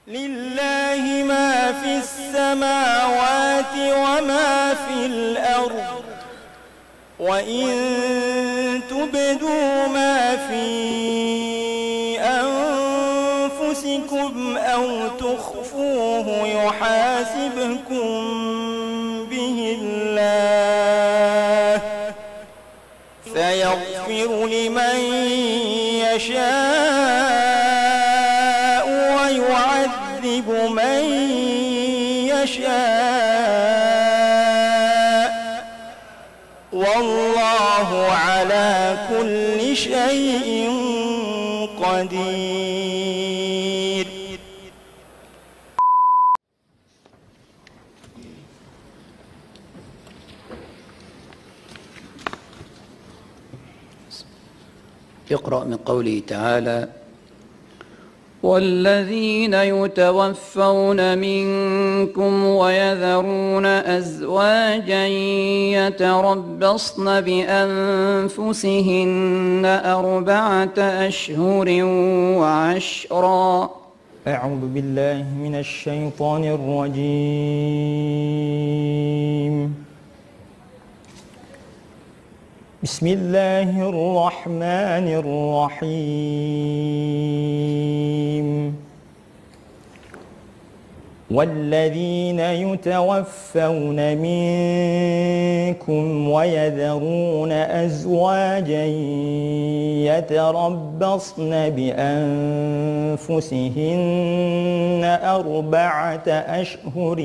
لله ما في السماوات وما في الأرض وإن تبدوا ما في أنفسكم أو تخفوه يحاسبكم به الله فيغفر لمن يشاء ويعذب من يشاء والله على كل شيء قدير. اقرأ من قوله تعالى: والذين يتوفون منكم ويذرون أزواجا يتربصن بأنفسهن 4 أشهر وعشرا. أعوذ بالله من الشيطان الرجيم. بسم الله الرحمن الرحيم. والذين يتوفون منكم ويذرون أزواجا يتربصن بأنفسهن 4 أشهر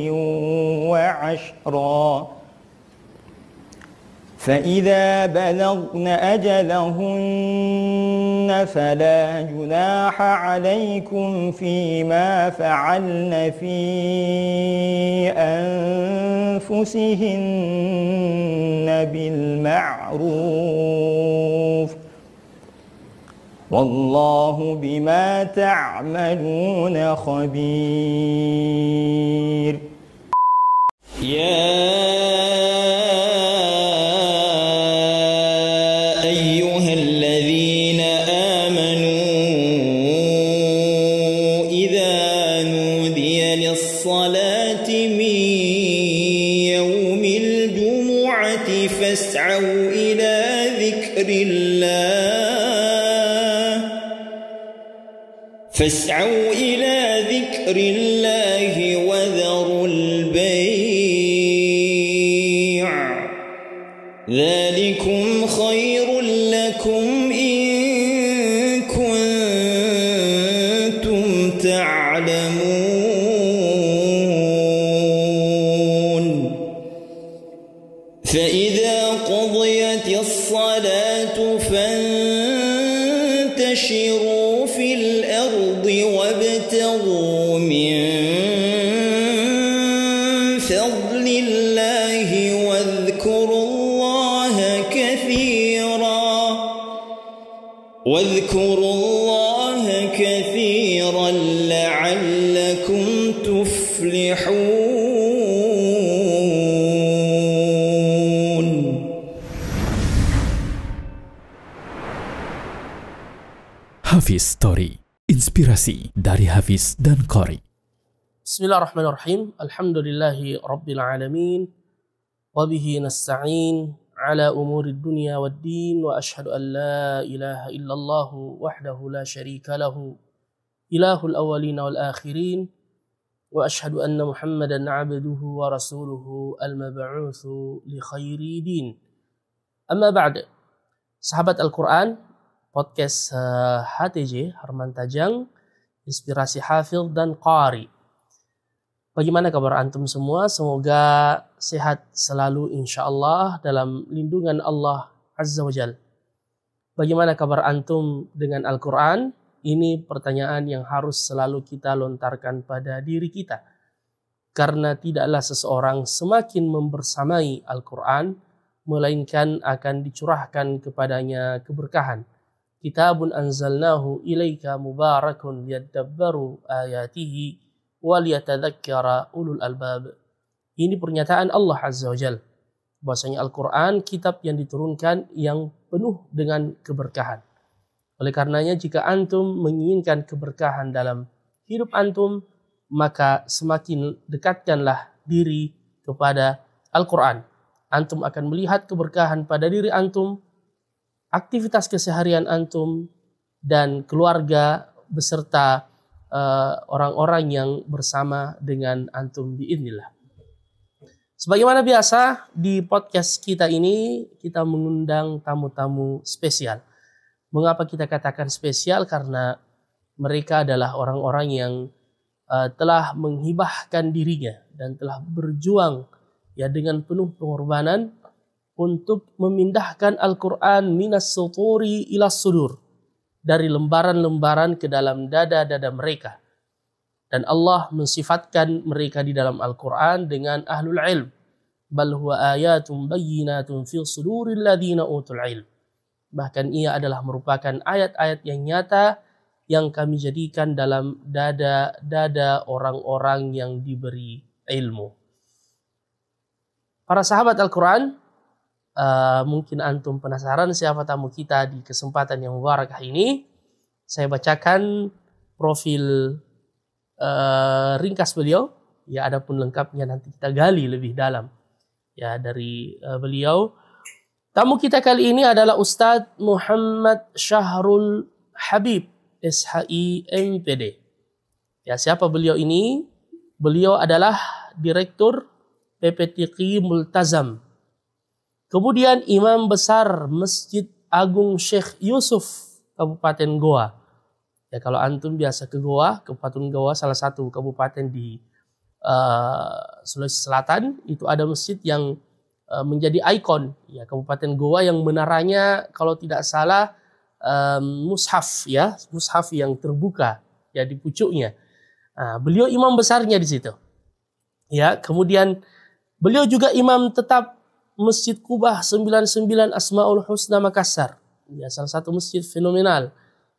وعشرا فإذا بلغن أجلهن فلا جناح عليكم فيما فعلن في أنفسهن بالمعروف والله بما تعملون خبير. فاسعوا إلى ذكر الله وذروا البيع ذلكم خير لكم إن كنتم تعلمون. فإذا قضيت الصلاة فانتشروا في الأرض وابتغوا من فضل الله واذكروا الله كثيرا لعلكم تفلحون. Hafiz Story, inspirasi dari Hafiz dan Qori. Bismillahirrahmanirrahim. Alhamdulillahi Rabbil Alamin. Wabihi nasta'in ala umuri dunya wad din. Wa ashhadu an la ilaha illallah wahdahu la syarika lahu ilahul awwalin wal akhirin. Wa ashhadu anna Muhammadan abduhu wa rasuluhu al-mab'utsu li khairi din. Amma ba'd. Sahabat Al-Quran, podcast HTJ, Harman Tajang, Inspirasi Hafidh dan Qari. Bagaimana kabar antum semua? Semoga sehat selalu insyaAllah dalam lindungan Allah Azza wa Jal. Bagaimana kabar antum dengan Al-Quran? Ini pertanyaan yang harus selalu kita lontarkan pada diri kita. Karena tidaklah seseorang semakin membersamai Al-Quran, melainkan akan dicurahkan kepadanya keberkahan. Kitabun anzalnahu ilaika mubarakun liyadabbaru ayatihi waliyatadzakkara ulul albab. Ini pernyataan Allah Azza wa Jalla. Bahwasanya Al-Quran kitab yang diturunkan yang penuh dengan keberkahan. Oleh karenanya jika antum menginginkan keberkahan dalam hidup antum, maka semakin dekatkanlah diri kepada Al-Quran. Antum akan melihat keberkahan pada diri antum, aktivitas keseharian antum, dan keluarga beserta orang-orang yang bersama dengan antum biidznillah. Sebagaimana biasa di podcast kita ini kita mengundang tamu-tamu spesial. Mengapa kita katakan spesial? Karena mereka adalah orang-orang yang telah menghibahkan dirinya dan telah berjuang ya dengan penuh pengorbanan untuk memindahkan Al-Quran minas suturi ilas sudur, dari lembaran-lembaran ke dalam dada-dada mereka. Dan Allah mensifatkan mereka di dalam Al-Quran dengan ahlul ilm. Bal huwa ayatun bayyinatun fi suduril ladzina utul ilm. Bahkan ia adalah merupakan ayat-ayat yang nyata yang kami jadikan dalam dada-dada orang-orang yang diberi ilmu. Para sahabat Al-Quran, mungkin antum penasaran siapa tamu kita di kesempatan yang mubarakah ini. Saya bacakan profil ringkas beliau. Ya, adapun lengkapnya nanti kita gali lebih dalam ya dari beliau. Tamu kita kali ini adalah Ustadz Muhammad Syahrul Habib, SHI MPD. Ya, siapa beliau ini? Beliau adalah Direktur PPTQ Multazam. Kemudian Imam Besar Masjid Agung Syekh Yusuf Kabupaten Goa. Ya, kalau antum biasa ke Goa, Kabupaten Goa salah satu kabupaten di Sulawesi Selatan, itu ada masjid yang menjadi ikon ya Kabupaten Goa, yang menaranya kalau tidak salah mushaf ya, mushaf yang terbuka ya di pucuknya. Nah, beliau imam besarnya di situ. Ya, kemudian beliau juga imam tetap Masjid Kubah 99 Asmaul Husna Makassar. Ya, salah satu masjid fenomenal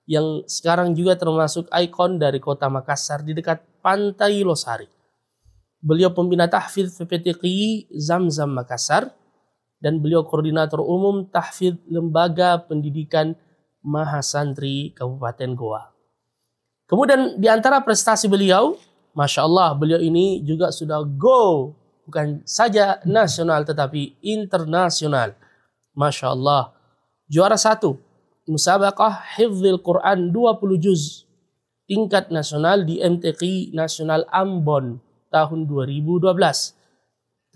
yang sekarang juga termasuk ikon dari kota Makassar di dekat Pantai Losari. Beliau pembina tahfidz PPTQ Zamzam Makassar dan beliau koordinator umum tahfidz Lembaga Pendidikan Mahasantri Kabupaten Goa. Kemudian di antara prestasi beliau, Masya Allah, beliau ini juga sudah go bukan saja nasional tetapi internasional. Masya Allah. Juara 1 Musabaqah Hifdzil Quran 20 juz tingkat nasional di MTQ Nasional Ambon tahun 2012.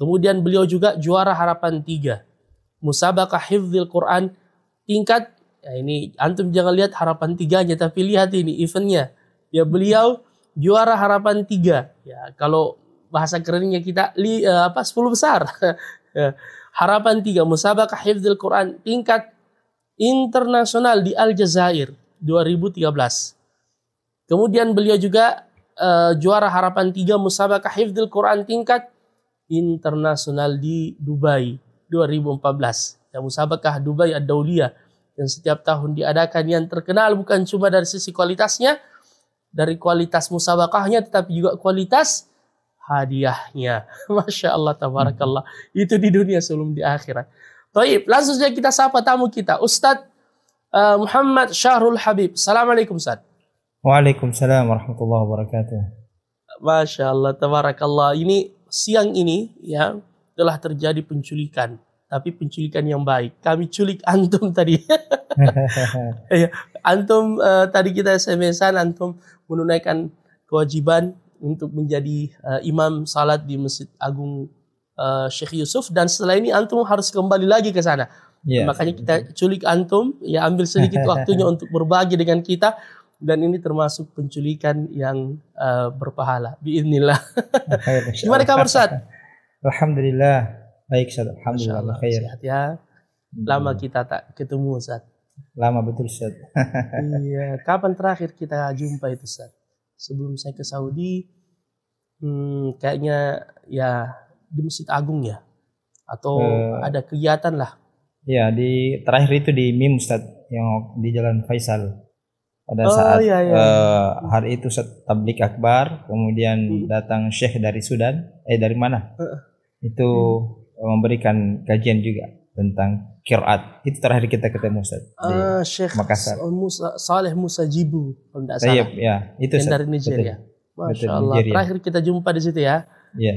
Kemudian beliau juga juara harapan 3 Musabaqah Hifdzil Quran tingkat, ya ini antum jangan lihat harapan 3-nya tapi lihat ini eventnya. Ya, beliau juara harapan 3. Ya, kalau bahasa kerennya kita 10 besar. Harapan 3 Musabaqah Hifdzil Quran tingkat internasional di Aljazair 2013. Kemudian beliau juga juara harapan 3 Musabaqah Hifdzil Quran tingkat internasional di Dubai 2014. Ya, Musabaqah Dubai Ad-Dauliyah yang setiap tahun diadakan, yang terkenal bukan cuma dari sisi kualitasnya, dari kualitas musabaqahnya, tetapi juga kualitas hadiahnya. Masya Allah, tabarakallah. Itu di dunia sebelum di akhirat. Baik, langsung saja kita sapa tamu kita, Ustadz Muhammad Syahrul Habib. Assalamualaikum, Ustadz. Waalaikumsalam warahmatullahi wabarakatuh. Masya Allah, tabarakallah. Ini siang ini ya telah terjadi penculikan, tapi penculikan yang baik. Kami culik antum tadi. Antum tadi kita SMS-an, antum menunaikan kewajiban untuk menjadi imam salat di Masjid Agung Syekh Yusuf, dan setelah ini antum harus kembali lagi ke sana. Yeah. Makanya kita culik antum, ya ambil sedikit waktunya untuk berbagi dengan kita, dan ini termasuk penculikan yang berpahala. Biiznillah. Gimana kabar, Ustaz? Alhamdulillah baik, Ustaz. Alhamdulillah khair. Sehat ya. Lama kita tak ketemu, Ustaz. Lama betul, Ustaz. Iya, kapan terakhir kita jumpa itu, Ustaz? Sebelum saya ke Saudi, kayaknya ya di Masjid Agung ya, atau ada kegiatan lah. Ya, di terakhir itu di MIM, Ustaz, yang di Jalan Faisal. Pada saat hari itu Ustaz tablik akbar, kemudian datang Syekh dari Sudan, dari mana? Itu memberikan kajian juga tentang qiraat. Itu terakhir kita ketemu, Ustaz, di Syekh Makassar. Saleh Musa Jibu, kalau tidak salah. Ya, itu yang dari Nigeria. Masya Allah. Terakhir kita jumpa di situ ya. Iya.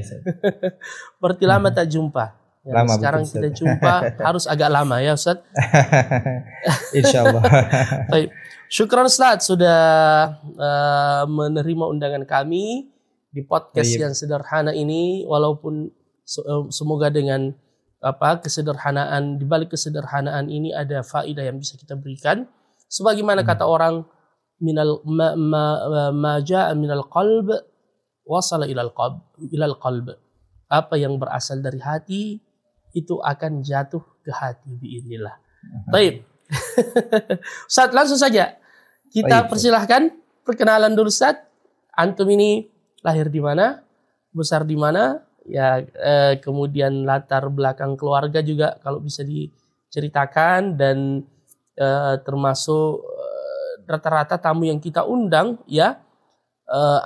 Berarti lama tak jumpa. Ya, lama, sekarang betul, kita jumpa harus agak lama ya Ustaz. Insya Allah. Baik. Syukran Ustaz sudah menerima undangan kami di podcast yang sederhana ini, walaupun semoga dengan kesederhanaan, di balik kesederhanaan ini ada faedah yang bisa kita berikan. Sebagaimana kata orang, minal ma jaa minal qalb wasala ilal qalb. Apa yang berasal dari hati itu akan jatuh ke hati biidznillah. Baik. Ustaz, langsung saja kita persilahkan perkenalan dulu Ustaz. Antum ini lahir di mana? Besar di mana? Ya, kemudian latar belakang keluarga juga kalau bisa diceritakan, dan termasuk rata-rata tamu yang kita undang ya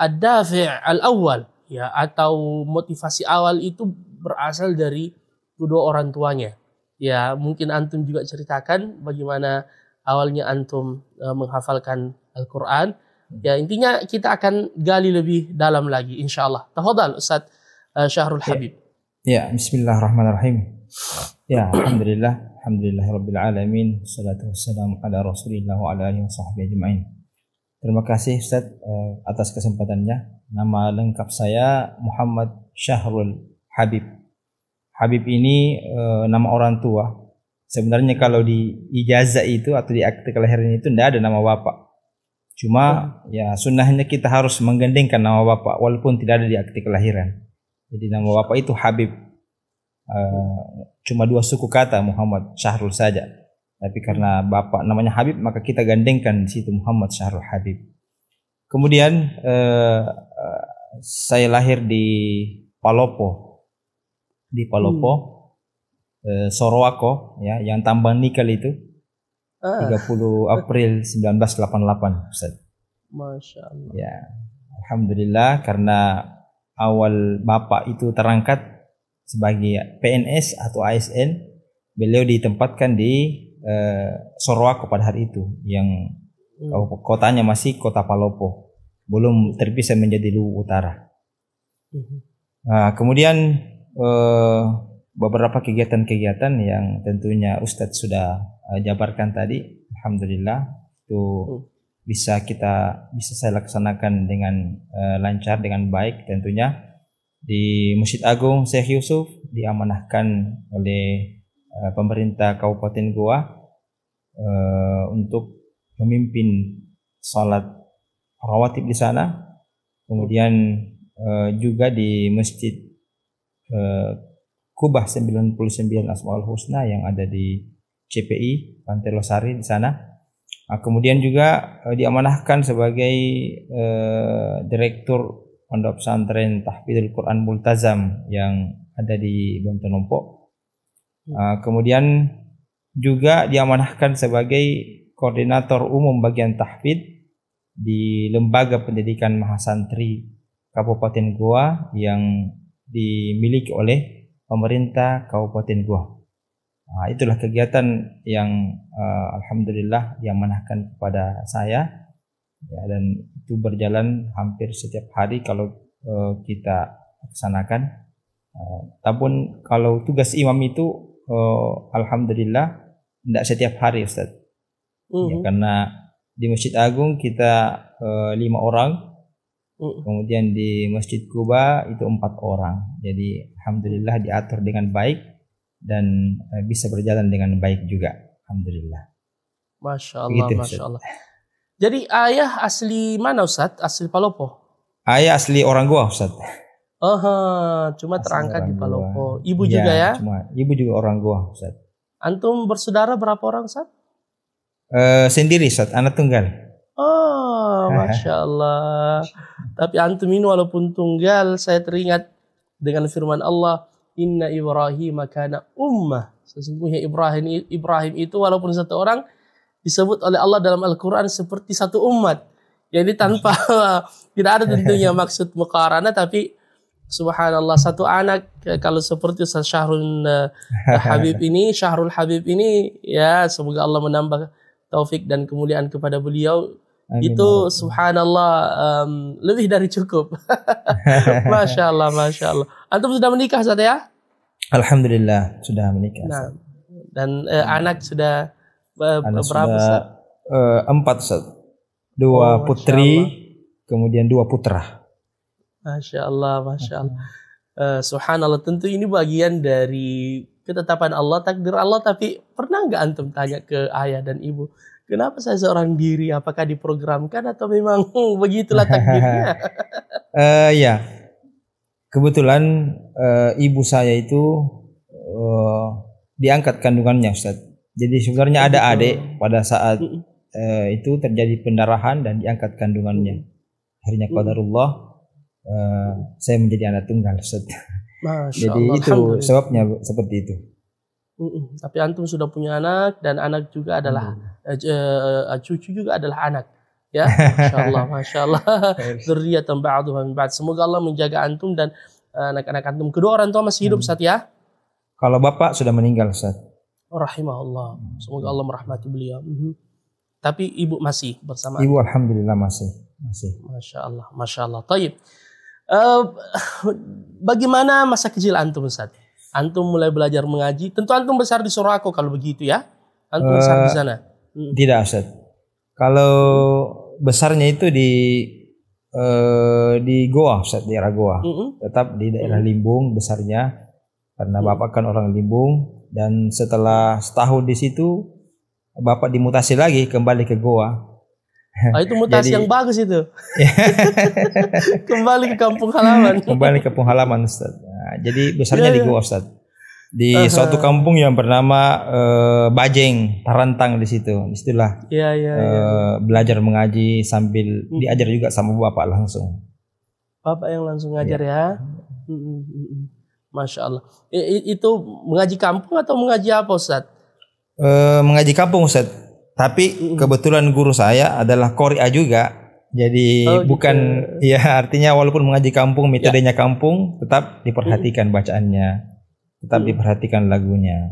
ad-dafi' al-awwal ya, atau motivasi awal itu berasal dari kedua orang tuanya. Ya, mungkin antum juga ceritakan bagaimana awalnya antum menghafalkan Al-Qur'an. Ya, intinya kita akan gali lebih dalam lagi insyaallah. Tafadhal Ustaz Syahrul Habib. Ya, bismillahirrahmanirrahim. Ya, alhamdulillahirabbil alamin. Wassalatu wassalamu ala Rasulillah wa ala alihi washabbihi ajmain. Terima kasih Ustaz atas kesempatannya. Nama lengkap saya Muhammad Syahrul Habib. Habib ini nama orang tua. Sebenarnya kalau di ijazah itu atau di akte kelahiran itu tidak ada nama bapak. Cuma ya sunnahnya kita harus menggandengkan nama bapak walaupun tidak ada di akte kelahiran. Jadi nama bapak itu Habib. Cuma 2 suku kata Muhammad Syahrul saja. Tapi karena bapak namanya Habib maka kita gandengkan di situ Muhammad Syahrul Habib. Kemudian saya lahir di Palopo. Di Palopo, Sorowako ya, yang tambang nikel itu 30 April 1988 Ustaz. Masya Allah. Ya, alhamdulillah karena awal bapak itu terangkat sebagai PNS atau ASN, beliau ditempatkan di Sorowako pada hari itu, yang kotanya masih kota Palopo, belum terpisah menjadi Luwu Utara. Nah, kemudian beberapa kegiatan-kegiatan yang tentunya Ustadz sudah jabarkan tadi, alhamdulillah itu bisa saya laksanakan dengan lancar, dengan baik. Tentunya di Masjid Agung Syekh Yusuf diamanahkan oleh pemerintah Kabupaten Goa untuk memimpin salat rawatib di sana. Kemudian juga di Masjid Kubah 99 Asmaul Husna yang ada di CPI Pantai Losari di sana. Kemudian juga diamanahkan sebagai direktur Pondok Pesantren Tahfidzul Quran Multazam yang ada di Bontonompo. Kemudian juga diamanahkan sebagai koordinator umum bagian tahfidz di Lembaga Pendidikan Mahasantri Kabupaten Goa yang dimiliki oleh pemerintah Kabupaten Goa. Itulah kegiatan yang alhamdulillah diamanahkan kepada saya ya, dan itu berjalan hampir setiap hari kalau kita laksanakan. Tapi kalau tugas imam itu alhamdulillah tidak setiap hari Ustaz. Ya, karena di Masjid Agung kita 5 orang. Kemudian di Masjid Kuba itu 4 orang. Jadi alhamdulillah diatur dengan baik dan bisa berjalan dengan baik juga. Alhamdulillah. Masya Allah, begitu, Masya Allah. Jadi ayah asli mana Ustaz? Asli Palopo? Ayah asli orang Goa Ustaz. Cuma terangkat di Palopo. Ibu ya, juga ya? Cuma ibu juga orang Goa Ustaz. Antum bersaudara berapa orang Ustaz? Sendiri Ustaz, anak tunggal. Masya Allah. Tapi antum ini walaupun tunggal, saya teringat dengan firman Allah, Inna Ibrahim kana ummah. Sesungguhnya Ibrahim itu walaupun satu orang disebut oleh Allah dalam Al-Quran seperti satu umat. Jadi tanpa tidak ada tentunya maksud muqaranah, tapi subhanallah satu anak kalau seperti Ustaz Syahrul Habib ini ya, semoga Allah menambah taufik dan kemuliaan kepada beliau. Amin, Itu subhanallah lebih dari cukup. Masya Allah, Masya Allah. Antum sudah menikah Ustaz ya? Alhamdulillah sudah menikah. Nah, dan anak sudah Anak berapa sudah Ustaz? 4 Ustaz. 2 putri, kemudian 2 putra. Masya Allah, Masya Allah. Subhanallah, tentu ini bagian dari ketetapan Allah, takdir Allah. Tapi pernah nggak antum tanya ke ayah dan ibu, kenapa saya seorang diri? Apakah diprogramkan atau memang begitulah takdirnya? Ya, kebetulan ibu saya itu diangkat kandungannya Ustaz. Jadi sebenarnya ada adik pada saat itu terjadi pendarahan dan diangkat kandungannya. Akhirnya qadarullah saya menjadi anak tunggal Ustaz. Masya Jadi Allah, itu sebabnya seperti itu. Tapi antum sudah punya anak dan anak juga adalah cucu juga adalah anak. Ya, Masya Allah, Masya Allah. Dzurriyyatan ba'duha min ba'd. Semoga Allah menjaga antum dan anak-anak antum. Kedua orang tua masih hidup Ustaz ya? Kalau bapak sudah meninggal Ustaz. Rahimahullah. Semoga Allah merahmati beliau. Tapi ibu masih bersama. Ibu alhamdulillah masih. Masya Allah, Masya Allah. Taib. Bagaimana masa kecil antum Ustaz? Antum mulai belajar mengaji. Tentu antum besar di Sorako kalau begitu ya? Antum besar di sana? Tidak Ustaz. Kalau besarnya itu di Goa Ustaz, di daerah Goa. Tetap di daerah Limbung besarnya. Karena bapak kan orang Limbung. Dan setelah setahun di situ, bapak dimutasi lagi kembali ke Goa. Itu mutasi yang bagus itu. Kembali ke kampung halaman. Kembali ke kampung halaman Ustaz. Nah, jadi besarnya di Goa Ustaz. Di suatu kampung yang bernama Bajeng, Tarantang di situ. Disitulah belajar mengaji sambil diajar juga sama bapak langsung. Bapak yang langsung ngajar ya. Masya Allah. Itu mengaji kampung atau mengaji apa Ustaz? Mengaji kampung Ustaz. Tapi kebetulan guru saya adalah Qori'ah juga. Jadi bukan ya artinya walaupun mengaji kampung, metodenya kampung, tetap diperhatikan bacaannya. Tetap diperhatikan lagunya.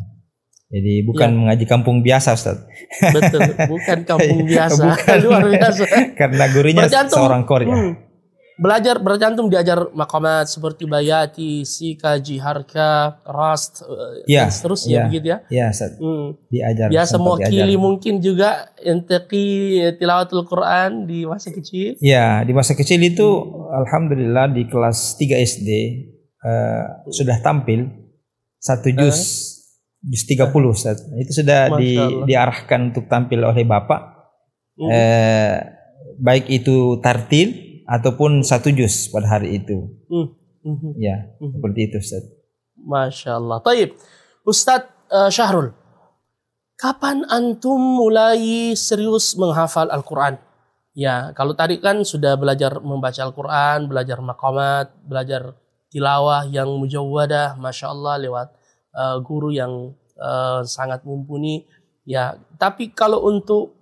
Jadi bukan mengaji kampung biasa Ustaz. Betul, bukan kampung biasa. Luar biasa. Karena gurunya seorang Qori'ah. Belajar bercantum diajar maqamat seperti bayati, sika, jiharka, rast, dan seterusnya begitu ya? Iya, diajar. Biasa mewakili mungkin juga intaqi tilawatul Quran di masa kecil. Iya, di masa kecil itu alhamdulillah di kelas 3 SD sudah tampil 1 juz 30 Ustaz. Itu sudah diarahkan untuk tampil oleh bapak. Baik itu tartil ataupun 1 juz pada hari itu. Ya, seperti itu Ustaz. Masya Allah. Taib. Ustaz Syahrul, kapan antum mulai serius menghafal Al-Quran? Ya, kalau tadi kan sudah belajar membaca Al-Quran, belajar maqamat, belajar tilawah yang mujawwadah, Masya Allah lewat guru yang sangat mumpuni. Ya, tapi kalau untuk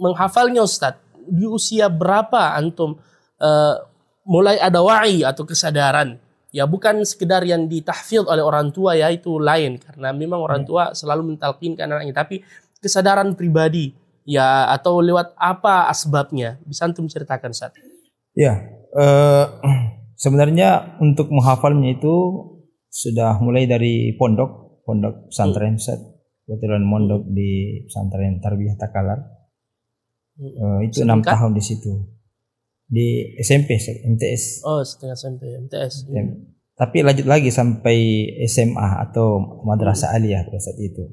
menghafalnya Ustaz, di usia berapa antum mulai ada wa'i atau kesadaran? Ya bukan sekedar yang ditahfidz oleh orang tua ya, itu lain karena memang orang tua selalu mentalkinkan anaknya, tapi kesadaran pribadi ya, atau lewat apa asbabnya? Bisa antum ceritakan Ustaz? Ya, sebenarnya untuk menghafalnya itu sudah mulai dari pondok pesantren Ustaz. Kebetulan mondok di pesantren Tarbiyah Takalar. Itu 6 tahun di situ. Di SMP MTS. Oh, setengah SMP MTS. Tapi lanjut lagi sampai SMA atau madrasah aliyah pada saat itu.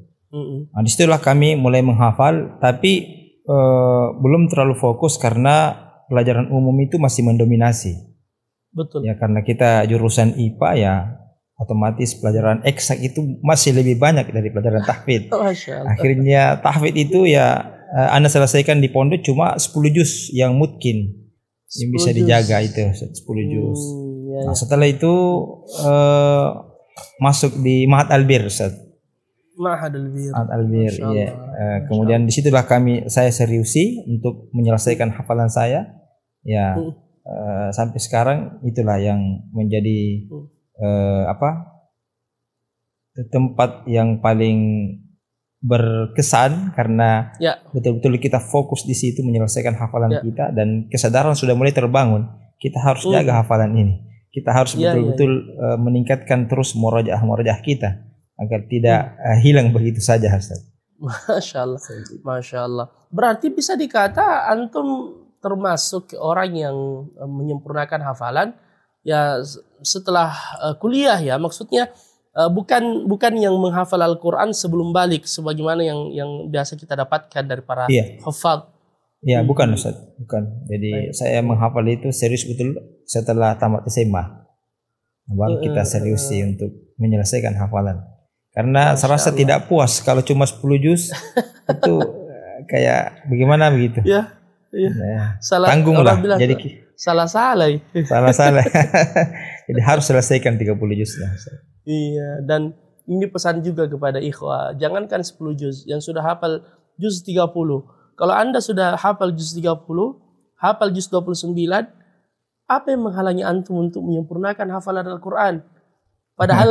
Nah, disitulah kami mulai menghafal, tapi belum terlalu fokus karena pelajaran umum itu masih mendominasi. Betul. Ya karena kita jurusan IPA ya, otomatis pelajaran eksak itu masih lebih banyak dari pelajaran tahfidz. Akhirnya tahfidz itu ya Anda selesaikan di pondok cuma 10 juz yang mungkin yang bisa dijaga itu 10 juz. Nah, setelah itu masuk di Ma'had Albir Ustaz. Ma'had Albir, iya. Kemudian disitulah saya seriusi untuk menyelesaikan hafalan saya. Ya, sampai sekarang itulah yang menjadi tempat yang paling berkesan karena betul-betul kita fokus di situ menyelesaikan hafalan kita dan kesadaran sudah mulai terbangun. Kita harus jaga hafalan ini. Kita harus betul-betul meningkatkan terus murojaah kita agar tidak hilang begitu saja, Ustaz. Masya Allah, Masya Allah. Berarti bisa dikata antum termasuk orang yang menyempurnakan hafalan ya setelah kuliah ya, maksudnya bukan yang menghafal Al-Quran sebelum balik sebagaimana yang biasa kita dapatkan dari para hafal. Ya, bukan Ustaz, bukan. Jadi saya menghafal itu serius betul setelah tamat SMA. Baru kita serius sih untuk menyelesaikan hafalan. Karena saya rasa tidak puas kalau cuma 10 juz itu kayak bagaimana begitu. Iya. Nah, tanggung lah. Jadi salah-salah. Salah-salah. Jadi harus selesaikan 30 juz lah. Iya, dan ini pesan juga kepada ikhwah, jangankan 10 juz, yang sudah hafal juz 30. Kalau Anda sudah hafal juz 30, hafal juz 29, apa yang menghalangi antum untuk menyempurnakan hafalan Al-Quran? Padahal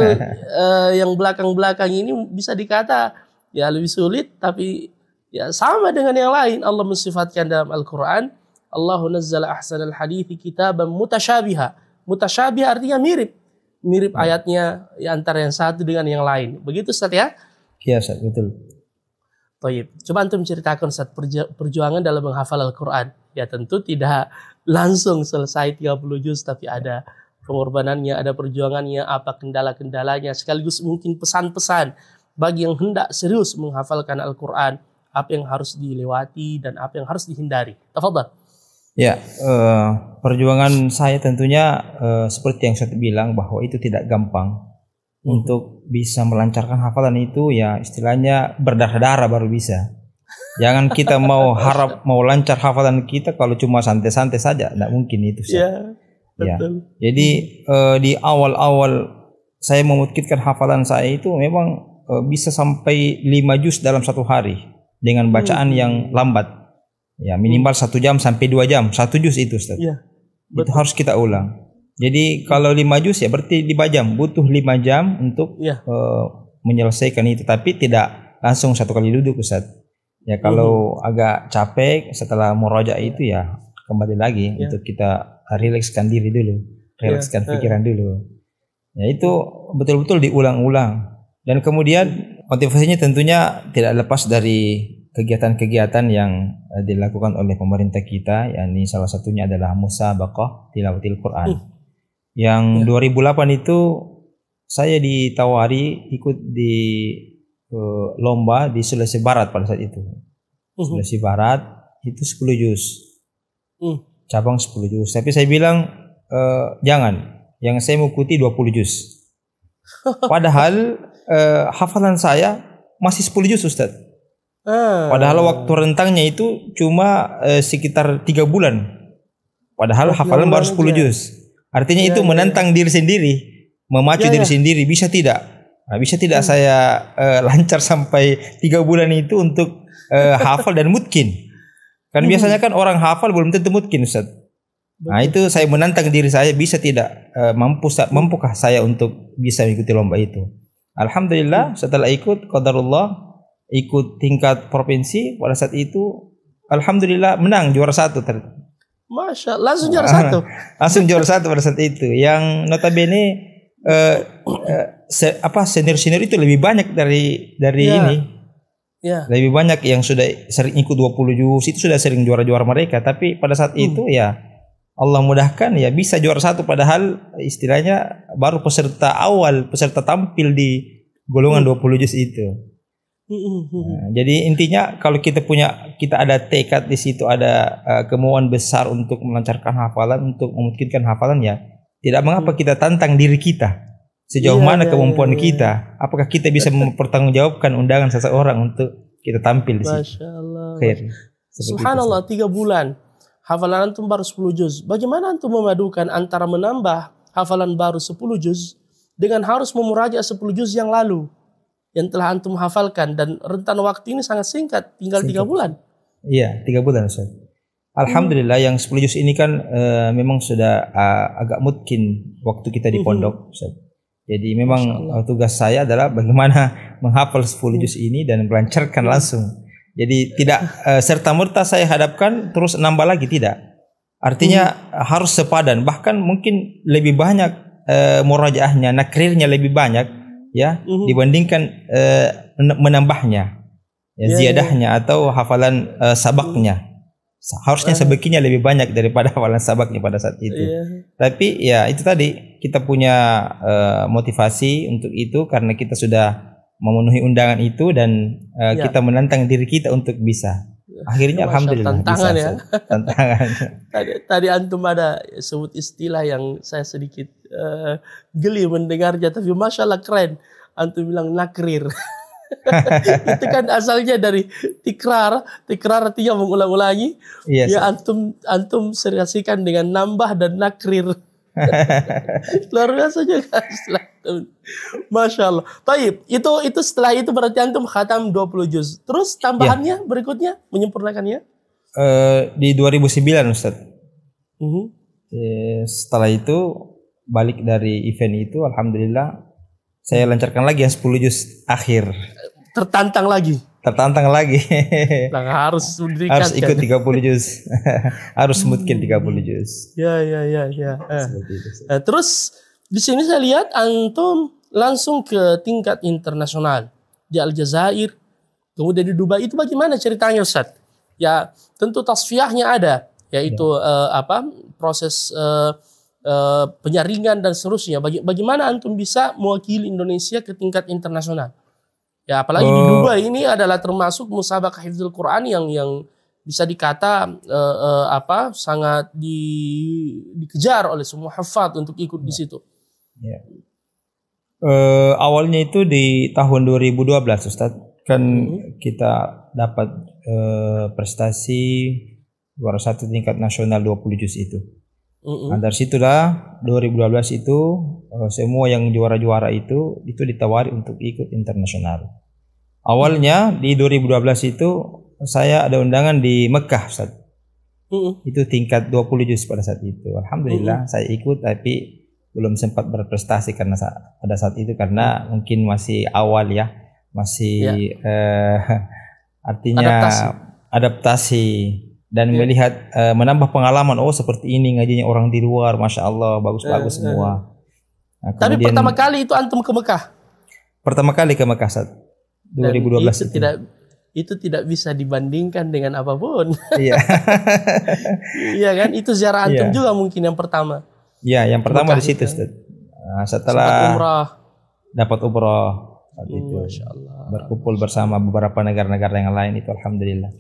yang belakang-belakang ini bisa dikata ya lebih sulit, tapi ya sama dengan yang lain. Allah mensifatkan dalam Al-Quran, Allahu nazzala ahsanal hadithi kitaban mutasyabiha. Mutasyabiha artinya mirip ayatnya ya, antara yang satu dengan yang lain. Begitu Ustaz ya? Iya Ustaz, betul. Baik, coba antum ceritakan Ustaz perjuangan dalam menghafal Al-Quran. Ya tentu tidak langsung selesai 30 juz, tapi ada pengorbanannya, ada perjuangannya, apa kendala-kendalanya, sekaligus mungkin pesan-pesan bagi yang hendak serius menghafalkan Al-Quran, apa yang harus dilewati dan apa yang harus dihindari. Tafadhal. Ya, perjuangan saya tentunya seperti yang saya bilang bahwa itu tidak gampang. Untuk bisa melancarkan hafalan itu ya istilahnya berdarah-darah baru bisa. Jangan kita mau lancar hafalan kita kalau cuma santai-santai saja, tidak mungkin itu. Betul. Jadi di awal-awal saya memutkinkan hafalan saya itu memang bisa sampai 5 juz dalam satu hari dengan bacaan yang lambat. Ya minimal 1 jam sampai 2 jam 1 juz itu Ustaz. Itu harus kita ulang. Jadi kalau 5 juz ya berarti 5 jam, butuh 5 jam untuk menyelesaikan itu, tapi tidak langsung satu kali duduk Ustaz. Ya kalau agak capek setelah murojaah itu ya kembali lagi untuk kita rilekskan diri dulu, rilekskan pikiran dulu. Ya itu betul-betul diulang-ulang. Dan kemudian motivasinya tentunya tidak lepas dari kegiatan-kegiatan yang dilakukan oleh pemerintah kita, yakni salah satunya adalah musabaqah tilawatil Quran. Yang 2008 itu saya ditawari ikut di lomba di Sulawesi Barat pada saat itu. Sulawesi Barat itu 10 juz. Cabang 10 juz. Tapi saya bilang jangan. Yang saya mengikuti 20 juz. Padahal hafalan saya masih 10 juz Ustaz. Padahal waktu rentangnya itu cuma sekitar 3 bulan. Padahal hafalan baru 10 juz. Artinya itu menantang diri sendiri, memacu diri sendiri. Bisa tidak? Nah, bisa tidak saya lancar sampai 3 bulan itu untuk hafal dan mutkin? Kan biasanya kan orang hafal belum tentu mutkin Ustaz. Nah itu saya menantang diri saya, bisa tidak? Mampukah saya untuk bisa mengikuti lomba itu? Alhamdulillah setelah ikut, qadarullah, ikut tingkat provinsi pada saat itu, alhamdulillah menang juara 1. Masya Allah, langsung juara 1. Langsung juara 1 pada saat itu. Yang notabene senior itu lebih banyak dari ini. Lebih banyak yang sudah sering ikut 20 juz, itu sudah sering juara-juara mereka. Tapi pada saat itu ya Allah mudahkan ya bisa juara 1, padahal istilahnya baru peserta tampil di golongan 20 juz itu. Nah, jadi intinya kalau kita ada tekad di situ, ada kemauan besar untuk melancarkan hafalan, untuk memungkinkan hafalan, ya tidak mengapa kita tantang diri kita sejauh mana kemampuan kita, apakah kita bisa mempertanggungjawabkan undangan seseorang untuk kita tampil di situ. Masya Allah. Subhanallah, 3 bulan hafalan antum baru 10 juz. Bagaimana antum memadukan antara menambah hafalan baru 10 juz dengan harus memurajaah 10 juz yang lalu yang telah antum hafalkan, dan rentan waktu ini sangat singkat, tinggal 3 bulan. Iya, 3 bulan Ustaz. Alhamdulillah yang 10 juz ini kan memang sudah agak mungkin waktu kita di pondok Ustaz. Jadi memang tugas saya adalah bagaimana menghafal 10 juz ini dan melancarkan langsung. Jadi tidak serta-merta saya hadapkan terus nambah lagi, tidak. Artinya harus sepadan, bahkan mungkin lebih banyak murajaahnya, nakrirnya lebih banyak ya dibandingkan menambahnya, ziyadahnya atau hafalan sabaknya. Harusnya sebeginya lebih banyak daripada hafalan sabaknya pada saat itu. Tapi ya itu tadi, kita punya motivasi untuk itu karena kita sudah memenuhi undangan itu dan kita menantang diri kita untuk bisa. Akhirnya alhamdulillah tantangan bisa. Ya. Tantangan. Tadi antum ada sebut istilah yang saya sedikit geli mendengarnya, tapi masya Allah keren. Antum bilang nakrir. Itu kan asalnya dari tikrar artinya mengulang-ulangi. Yes. Ya antum serasikan dengan nambah dan nakrir. Luar biasa juga. Masya Allah. Taib, itu setelah itu berarti antum khatam 20 juz. Terus tambahannya berikutnya menyempurnakannya? Di 2009 Ustaz. Setelah itu balik dari event itu, alhamdulillah saya lancarkan lagi yang 10 juz akhir. Tertantang lagi. Harus harus ikut 30 juz. Harus mungkin 30 juz. Ya. Terus di sini saya lihat antum langsung ke tingkat internasional di Aljazair, kemudian di Dubai. Itu bagaimana ceritanya Ustaz? Ya, tentu tasfiyahnya ada, yaitu proses penyaringan dan seterusnya. Bagaimana antum bisa mewakili Indonesia ke tingkat internasional? Ya, apalagi di Dubai ini adalah termasuk musabaqah hifdzul Quran yang bisa dikata sangat dikejar oleh semua hafaz untuk ikut di situ. Ya. Awalnya itu di tahun 2012 Ustaz, kan kita dapat prestasi juara 1 tingkat nasional 20 juz itu. Nah, dari situlah 2012 itu semua yang juara-juara itu ditawari untuk ikut internasional. Awalnya di 2012 itu saya ada undangan di Mekah Ustaz. Itu tingkat 20 juz pada saat itu. Alhamdulillah saya ikut, tapi belum sempat berprestasi karena pada saat itu karena mungkin masih awal ya, masih artinya adaptasi. Dan melihat menambah pengalaman, seperti ini ngajinya orang di luar, masya Allah bagus-bagus semua. Nah, tapi pertama kali itu antum ke Mekah? Pertama kali ke Mekah saat 2012 itu tidak bisa dibandingkan dengan apapun. Iya. Iya kan, itu ziarah antum juga mungkin yang pertama. Iya, yang pertama di situ. Nah, setelah dapat umrah. Itu berkumpul bersama beberapa negara-negara yang lain, itu alhamdulillah.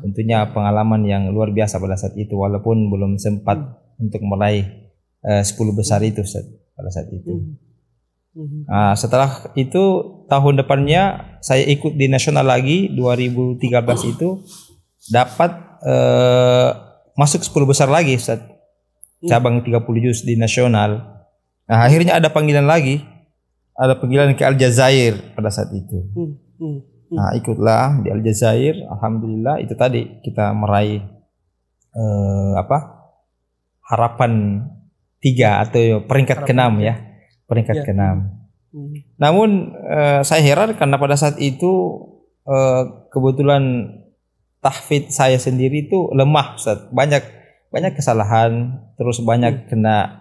Tentunya pengalaman yang luar biasa pada saat itu, walaupun belum sempat untuk meraih 10 besar itu pada saat itu. Nah, setelah itu tahun depannya saya ikut di nasional lagi 2013 itu dapat masuk 10 besar lagi Ustaz. Cabang 30 juz di nasional. Nah, akhirnya ada panggilan lagi. Ada panggilan ke Aljazair pada saat itu. Nah, ikutlah di Aljazair. Alhamdulillah itu tadi kita meraih harapan 3 atau peringkat ke-6 ya. Peringkat ke-6. Namun saya heran karena pada saat itu kebetulan tahfidz saya sendiri itu lemah Ustaz. Banyak kesalahan, terus banyak kena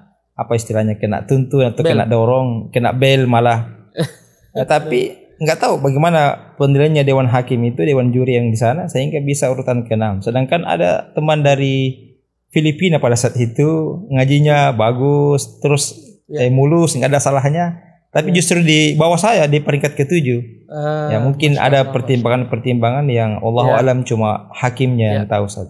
kena tuntun atau kena dorong, kena bel malah. Tapi nggak tahu bagaimana penilaiannya Dewan Hakim itu, Dewan Juri yang di sana, sehingga bisa urutan ke-6. Sedangkan ada teman dari Filipina pada saat itu ngajinya bagus, terus mulus, nggak ada salahnya. Tapi justru di bawah saya di peringkat ke-7. Ya mungkin ada pertimbangan-pertimbangan yang Allahu alam, cuma hakimnya yang tahu Ustaz.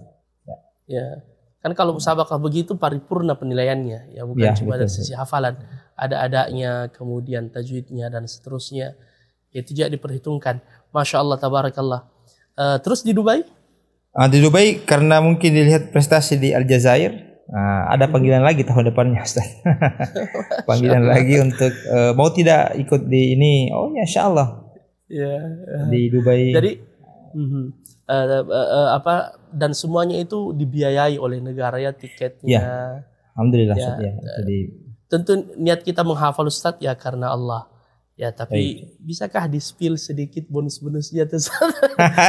Ya. Kan kalau musabaqah begitu paripurna penilaiannya, ya bukan cuma dari sisi hafalan, ada adanya, kemudian tajwidnya dan seterusnya, itu juga diperhitungkan. Masya Allah, tabarakallah. Terus di Dubai? Di Dubai karena mungkin dilihat prestasi di Aljazair, ada panggilan lagi tahun depannya Ustaz. Panggilan lagi untuk mau tidak ikut di ini? Oh ya, insya Allah. Di Dubai. Jadi dan semuanya itu dibiayai oleh negara ya, tiketnya. Alhamdulillah. Jadi tentu niat kita menghafal Ustadz ya karena Allah. Ya, tapi bisakah di-spill sedikit bonus-bonusnya tuh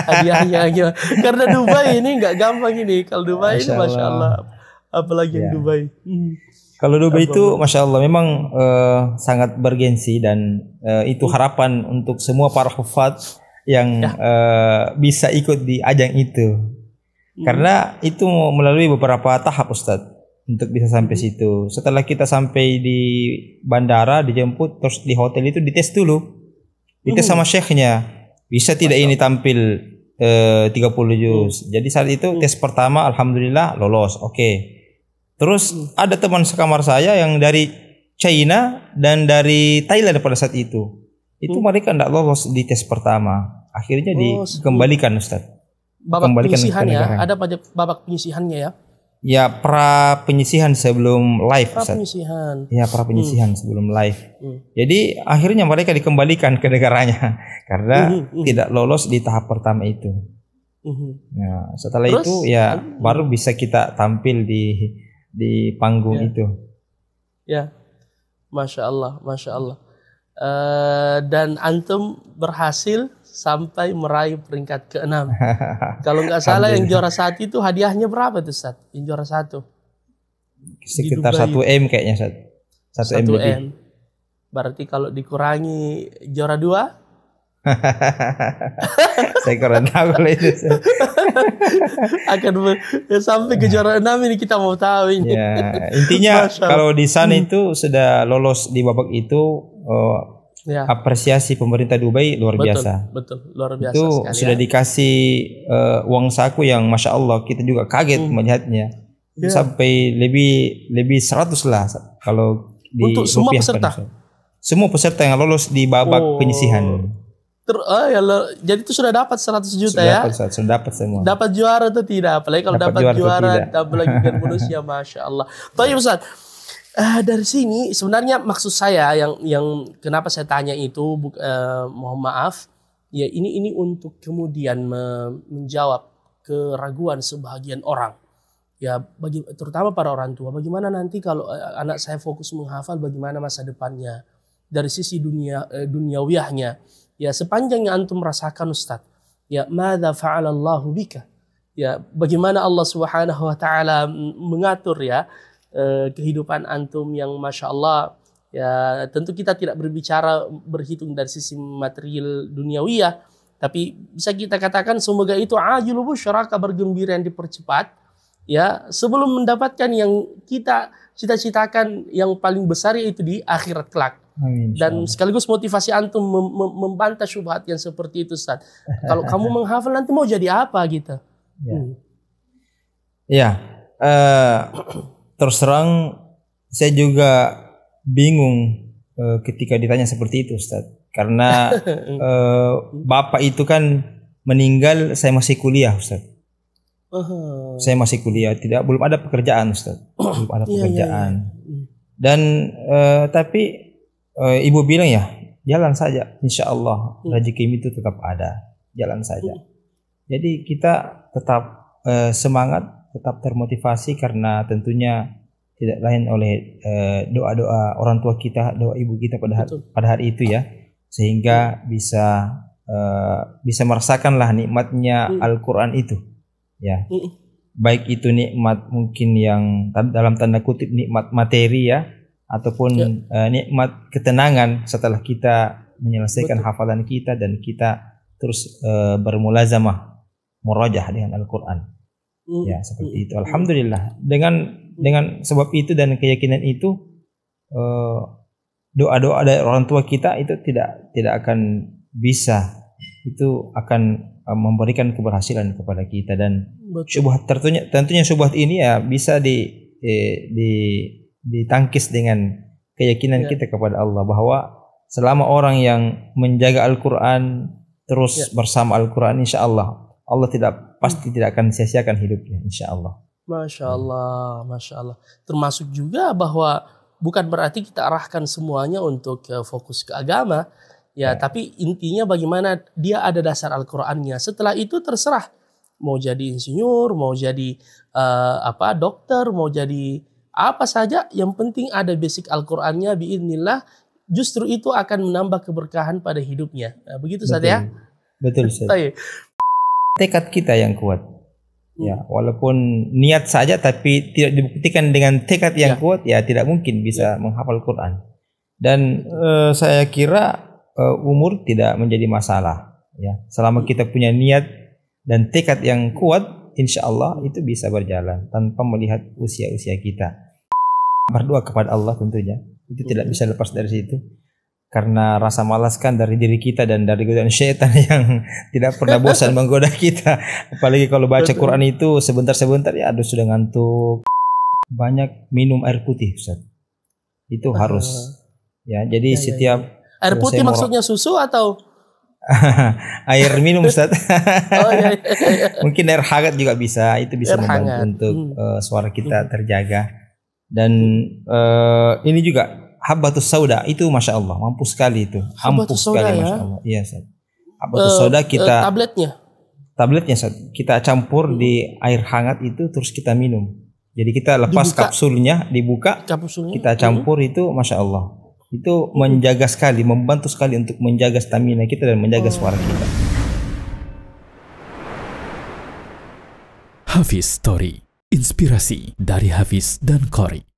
hadiahnya gitu. Karena Dubai ini nggak gampang ini. Kalau Dubai ini Masya Allah. Apalagi yang Dubai. Kalau Dubai itu Masya Allah memang sangat bergensi dan itu harapan untuk semua para hufaz yang bisa ikut di ajang itu. Karena itu melalui beberapa tahap Ustadz untuk bisa sampai situ. Setelah kita sampai di bandara, dijemput, terus di hotel itu dites dulu. Dites sama syekhnya. Bisa tidak ini tampil 30 juz. Jadi saat itu tes pertama alhamdulillah lolos. Oke. Terus ada teman sekamar saya yang dari China dan dari Thailand pada saat itu. Itu mereka tidak lolos di tes pertama. Akhirnya dikembalikan Ustaz. Babak penyisihan ya? Ada pada babak penyisihannya ya? Ya, pra penyisihan sebelum live. Pra penyisihan. Ya, pra penyisihan sebelum live. Jadi akhirnya mereka dikembalikan ke negaranya karena tidak lolos di tahap pertama itu. Nah, setelah itu ya baru bisa kita tampil di panggung itu. Ya, Masya Allah, Masya Allah. Dan antum berhasil sampai meraih peringkat ke-6. Kalau nggak salah yang juara 1 itu hadiahnya berapa tuh Ustaz? Yang juara 1? Sekitar 1M kayaknya Ustaz. 1M lebih. Berarti kalau dikurangi juara 2? Saya kurang tahu kalau itu. Akan sampai ke juara 6 ini kita mau tahu ini. Ya, intinya kalau di sana itu sudah lolos di babak itu apresiasi pemerintah Dubai luar biasa. Betul, luar biasa itu sekali. Sudah dikasih uang saku yang Masya Allah kita juga kaget melihatnya. Sampai lebih 100 lah kalau di untuk semua peserta. Semua peserta yang lolos di babak penyisihan. Jadi itu sudah dapat 100 juta ya? Sudah dapat semua. Dapat juara atau tidak? Apalagi kalau dapat juara apalagi dengan bonusnya Masya Allah. Baik Ustaz. Dari sini sebenarnya maksud saya yang kenapa saya tanya itu mohon maaf ya ini untuk kemudian menjawab keraguan sebagian orang ya terutama para orang tua, bagaimana nanti kalau anak saya fokus menghafal, bagaimana masa depannya dari sisi duniawiyahnya ya, sepanjang yang antum merasakan Ustaz ya, madza fa'alallahu bika ya, bagaimana Allah Subhanahu wa taala mengatur ya kehidupan antum yang Masya Allah ya, tentu kita tidak berhitung dari sisi material duniawiyah, tapi bisa kita katakan semoga itu ajilul busyra, kabar gembira yang dipercepat ya, sebelum mendapatkan yang kita cita-citakan yang paling besar, yaitu di akhirat kelak. Dan sekaligus motivasi antum membantah syubhat yang seperti itu Ustaz. Kalau kamu menghafal nanti mau jadi apa gitu. Terus terang saya juga bingung ketika ditanya seperti itu Ustaz. Karena bapak itu kan meninggal saya masih kuliah Ustaz. Saya masih kuliah, belum ada pekerjaan Ustaz. Belum ada pekerjaan. Dan tapi ibu bilang ya jalan saja, insya Allah rezeki itu tetap ada, jalan saja. Jadi kita tetap semangat, tetap termotivasi karena tentunya tidak lain oleh doa-doa orang tua kita, doa ibu kita pada hari itu ya, sehingga bisa merasakanlah nikmatnya Al-Quran itu ya, baik itu nikmat mungkin yang dalam tanda kutip nikmat materi ya, ataupun nikmat ketenangan setelah kita menyelesaikan hafalan kita dan kita terus bermulazamah murajah dengan Al-Quran. Ya seperti itu. Alhamdulillah dengan sebab itu dan keyakinan itu doa-doa dari orang tua kita itu tidak akan bisa, itu akan memberikan keberhasilan kepada kita. Dan syubhat tentunya syubhat ini ya bisa ditangkis dengan keyakinan kita kepada Allah bahwa selama orang yang menjaga Al-Quran terus bersama Al-Quran, insya Allah pasti tidak akan sia-siakan hidupnya, insya Allah. Masya Allah, Masya Allah. Termasuk juga bahwa bukan berarti kita arahkan semuanya untuk fokus ke agama, ya. Tapi intinya bagaimana dia ada dasar Al-Qurannya. Setelah itu terserah mau jadi insinyur, mau jadi dokter, mau jadi Apa saja yang penting ada basic Al-Qur'annya biidznillah, justru itu akan menambah keberkahan pada hidupnya. Nah, begitu Ustaz ya. Betul Ustaz. Tekad kita yang kuat. Ya, walaupun niat saja tapi tidak dibuktikan dengan tekad yang kuat, ya tidak mungkin bisa menghafal Quran. Dan saya kira umur tidak menjadi masalah. Ya, selama kita punya niat dan tekad yang kuat, insya Allah itu bisa berjalan tanpa melihat usia-usia kita. Berdoa kepada Allah tentunya. Itu tidak bisa lepas dari situ. Karena rasa malas kan dari diri kita dan dari godaan syaitan yang tidak pernah bosan menggoda kita. Apalagi kalau baca Quran itu sebentar-sebentar ya aduh sudah ngantuk. Banyak minum air putih Ustaz. Itu harus. Ya, jadi setiap air putih maksudnya susu atau air minum Ustaz. Mungkin air hangat juga bisa. Itu bisa membantu untuk suara kita terjaga. Dan ini juga Habbatus Sauda itu Masya Allah mampu sekali itu. Ampuh sekali Masya Allah. Iya Ustaz. Habbatus Sauda kita tabletnya Ustaz, kita campur di air hangat itu terus kita minum. Jadi kita lepas kapsulnya, dibuka, kita campur itu Masya Allah. Itu menjaga sekali, membantu sekali untuk menjaga stamina kita dan menjaga suara kita. Hafiz Story, inspirasi dari Hafiz dan Qori.